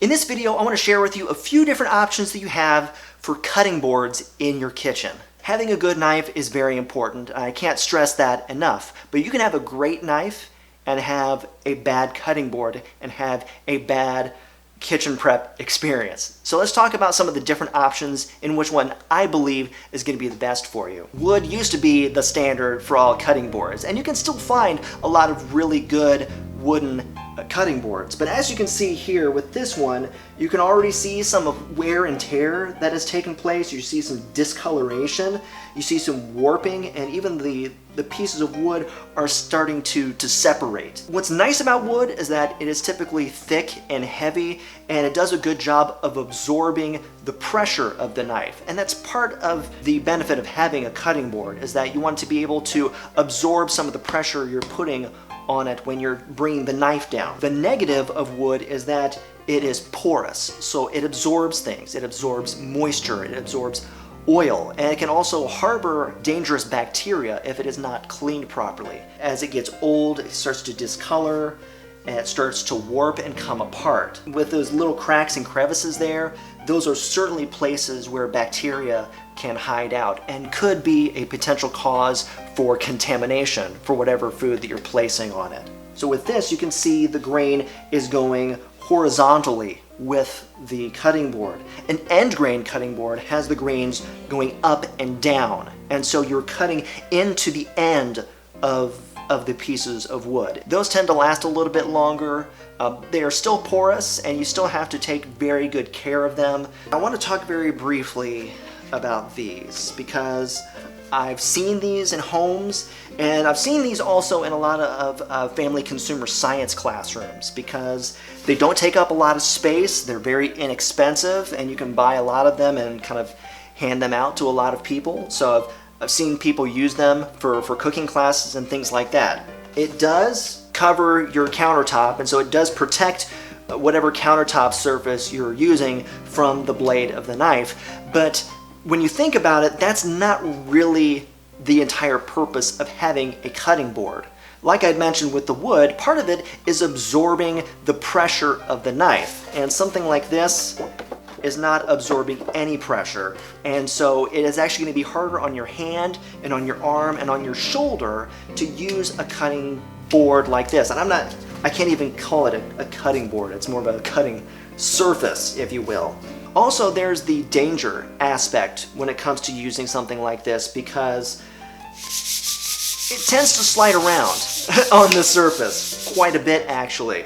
In this video, I want to share with you a few different options that you have for cutting boards in your kitchen. Having a good knife is very important. I can't stress that enough, but you can have a great knife and have a bad cutting board and have a bad kitchen prep experience. So let's talk about some of the different options in which one I believe is going to be the best for you. Wood used to be the standard for all cutting boards, and you can still find a lot of really good wooden cutting boards. But as you can see here with this one, you can already see some of wear and tear that has taken place. You see some discoloration, you see some warping, and even the pieces of wood are starting to separate. What's nice about wood is that it is typically thick and heavy, and it does a good job of absorbing the pressure of the knife. And that's part of the benefit of having a cutting board, is that you want to be able to absorb some of the pressure you're putting on it when you're bringing the knife down. The negative of wood is that it is porous, so it absorbs things. It absorbs moisture, it absorbs oil, and it can also harbor dangerous bacteria if it is not cleaned properly. As it gets old, it starts to discolor, and it starts to warp and come apart. With those little cracks and crevices there, those are certainly places where bacteria can hide out and could be a potential cause for contamination for whatever food that you're placing on it. So with this, you can see the grain is going horizontally with the cutting board. An end grain cutting board has the grains going up and down, and so you're cutting into the end of the pieces of wood. Those tend to last a little bit longer. They are still porous, and you still have to take very good care of them. I want to talk very briefly about these because I've seen these in homes, and I've seen these also in a lot of family consumer science classrooms because they don't take up a lot of space, they're very inexpensive, and you can buy a lot of them and kind of hand them out to a lot of people. So I've seen people use them for cooking classes and things like that. It does cover your countertop, and so it does protect whatever countertop surface you're using from the blade of the knife. But when you think about it, that's not really the entire purpose of having a cutting board. Like I'd mentioned with the wood, part of it is absorbing the pressure of the knife, and something like this is not absorbing any pressure, and so it is actually going to be harder on your hand and on your arm and on your shoulder to use a cutting board like this. And I can't even call it a cutting board, it's more of a cutting surface, if you will. Also, there's the danger aspect when it comes to using something like this because it tends to slide around on the surface quite a bit, actually.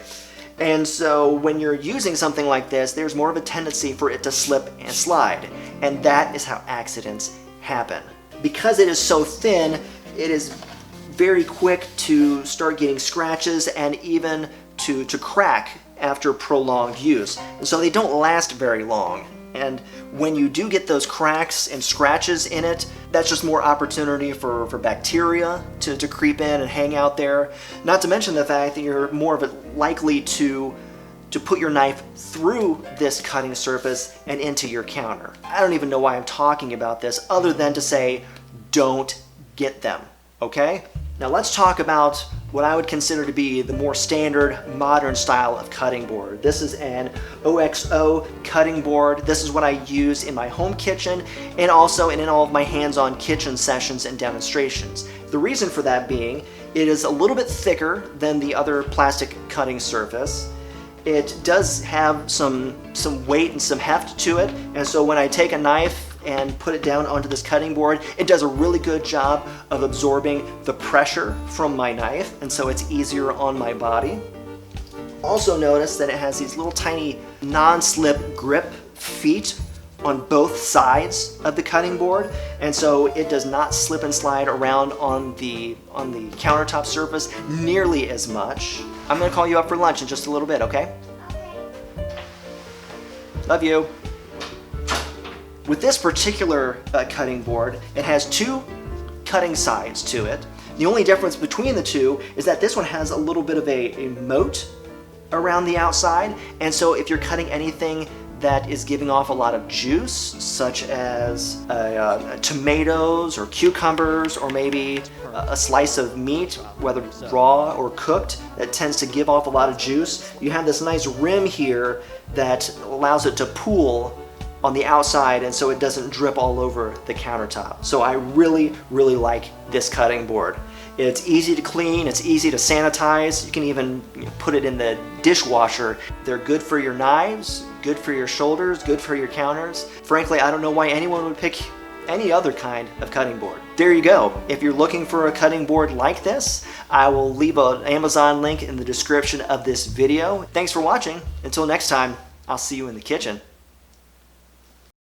And so when you're using something like this, there's more of a tendency for it to slip and slide, and that is how accidents happen. Because it is so thin, it is very quick to start getting scratches and even to crack after prolonged use. And so they don't last very long. And when you do get those cracks and scratches in it, that's just more opportunity for bacteria to creep in and hang out there. Not to mention the fact that you're more of it likely to put your knife through this cutting surface and into your counter. I don't even know why I'm talking about this other than to say, don't get them, okay? Now let's talk about what I would consider to be the more standard modern style of cutting board. This is an OXO cutting board. This is what I use in my home kitchen and also in all of my hands-on kitchen sessions and demonstrations. The reason for that being, it is a little bit thicker than the other plastic cutting surface. It does have some weight and some heft to it, and so when I take a knife and put it down onto this cutting board, it does a really good job of absorbing the pressure from my knife, and so it's easier on my body. Also notice that it has these little tiny non-slip grip feet on both sides of the cutting board, and so it does not slip and slide around on the countertop surface nearly as much. I'm gonna call you up for lunch in just a little bit, okay? Love you. With this particular cutting board, it has two cutting sides to it. The only difference between the two is that this one has a little bit of a moat around the outside, and so if you're cutting anything that is giving off a lot of juice, such as tomatoes or cucumbers, or maybe a slice of meat, whether raw or cooked, that tends to give off a lot of juice. You have this nice rim here that allows it to pool on the outside, and so it doesn't drip all over the countertop. So I really, really like this cutting board. It's easy to clean, it's easy to sanitize. You can even put it in the dishwasher. They're good for your knives, good for your shoulders, good for your counters. Frankly, I don't know why anyone would pick any other kind of cutting board. There you go. If you're looking for a cutting board like this, I will leave an Amazon link in the description of this video. Thanks for watching. Until next time, I'll see you in the kitchen.